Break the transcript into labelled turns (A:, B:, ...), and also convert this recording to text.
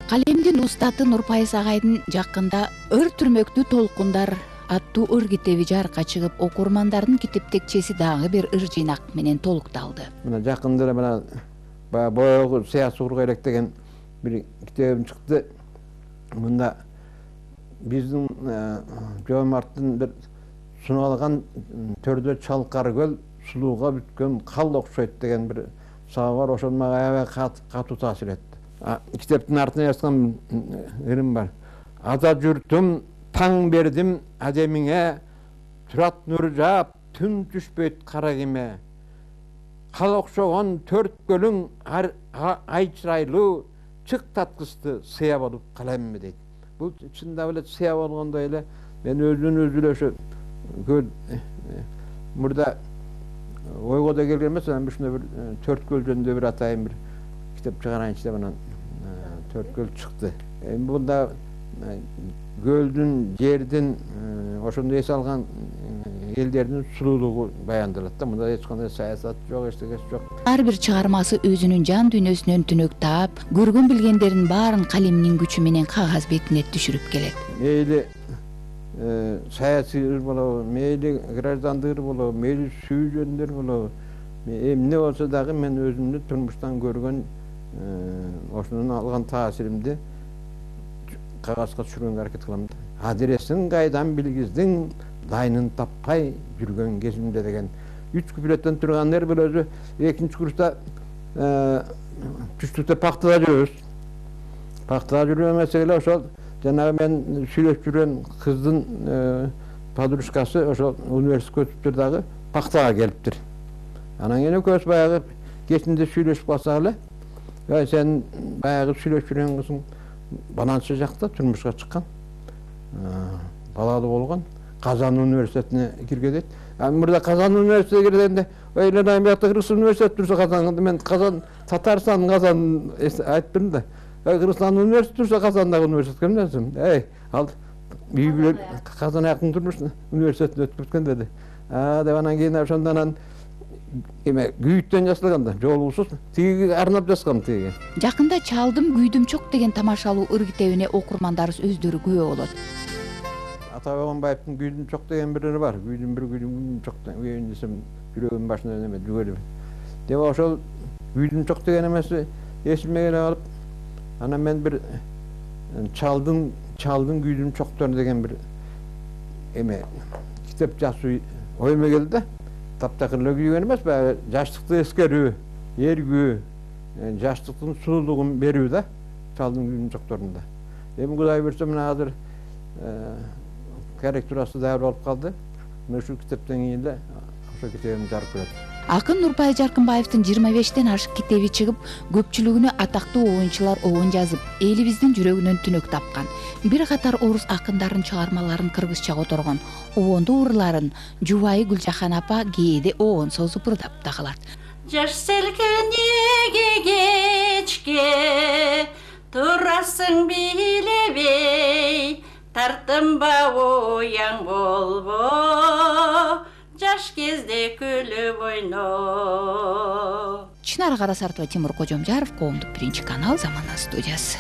A: Калемдин устаты Нурпайыз агайдын жакында «Ыр түрмөктүү толкундар» аттуу ыр китеби жарыкка чыгып, окурмандардын китеп текчеси дагы бир ыр жыйнак менен толукталды.
B: Мына жакында мына боёгу сыяк суурга элек деген бир китебим чыкты. Мында биздин Жомарттын бир суналган төрдө чалкар көл, сулууга бүткөн кал окшойт деген бир сабы бар. Ошол мага аябай катуу таасир этти. Китептин артына жазган ырым бар. Ада жүртүм, таң бердим адемиңе, турат нур жаап, түн түшпөйт кара кеме. Кал окшогон төрт көлүң ай чырайлуу, чык таткысты сыя болуп калемми дейт. Бул чында эле сыя болгондой эле мен өзүн ошо көл мурда ойго да келген эмес, анан ушундай бир төрт көл жөнүндө бир атайын бир китеп чыгарайынчы деп анан төрт көл чыкты. Бунда көлдүн, жердин, ошондой эс алган элдердин сулуулугу баяндалат да. Мында эч кандай саясат жок, эчтекеси жок.
A: Ар бир чыгармасы өзүнүн жан дүйнөсүнөн түнөк таап, көргөн билгендерин баарын калеминин күчү менен кагаз бетине түшүрүп келет.
B: Мейли саясий ыр болобу, мейли граждандык ыр болобу, мейли сүйүү жөндөр болобу, эмне болсо дагы мен өзүмдүн турмуштан көргөн ошонун алган таасиримди кагазга түшүргөнгө аракет кылам. Адресин кайдан билгиздиң, дайнын таппай жүргөн кезимде деген 3 куплеттен турган ыр. Бул өзү экинчи курста түштүктө пактада жүрөбүз. Пактада жүргөн маселе ошол жанагы мен сүйлөп жүргөн кыздын подружкасы ошол университет өтүптүр дагы пактага келиптир. Анан кийин экөөбүз баягы кечинде сүйлөшүп калсак эле, сен баягы сүйлөп жүргөн кызың Бананчы жакта турмушка чыккан, балалуу болгон, Казан университетине кирген дейт. Мурда Казан университетине киргенде, ойлонайм, бuyakta Кыргызстан университети турса Казанда, мен Казан, Татарстан Казан айттым да. Кыргызстан университети турса Казандагы университетке эмнесим? Ал үй бүлө Казан аякын турмуш университетине өтүп кеткен деди. Деп анан кийин ошондон күйүттөн жасалган да, жолугусуз тиги арнап жазган тиги.
A: Жакында Чалдым күйдүм чок деген тамашалуу ыр китебине окурмандарыбыз өздөрү күбө болот.
B: Атабагынбаевдин күйдүм чок деген бир ыры бар. Күйдүм чок деген десем жүрөгүмдүн башына эме жүгөрүп. Деп ошол күйдүм чок деген эмеси эсиме келип алып, анан мен бир Чалдын күйдүм чоктор деген бир эме китеп жазуу оюма келди да. Таптакырлы күйгөн эмес, жаштыкты эскерүү, эргүү, жаштыктын сулуулугун берүү да, Чалдын күйдүм чокторунда. Эми Кудай буйрса мына азыр корректурасы даяр болуп калды. Мына ушул китептен кийин эле ошол китебим жарык көрөт.
A: Акын Нурпай Жаркынбаевдин 25тен ашык китеби чыгып, көпчүлүгүнө атактуу оюнчулар оон жазып, элибиздин жүрөгүнөн түнөк тапкан. Бир катар орус акындарын чыгармаларын кыргызча которгон, обондуу ырларын Жубайы Гүлжахан апа кээде оон созуп ырдап да калат.
C: Жаш селкен эге кечке, турасың билебей, тартынба ояң болбо, жаш кезде күлүп ойно.
A: Чынар Карасартова, Тимур Кожомжаров, Коомдук биринчи канал, Замана студиясы.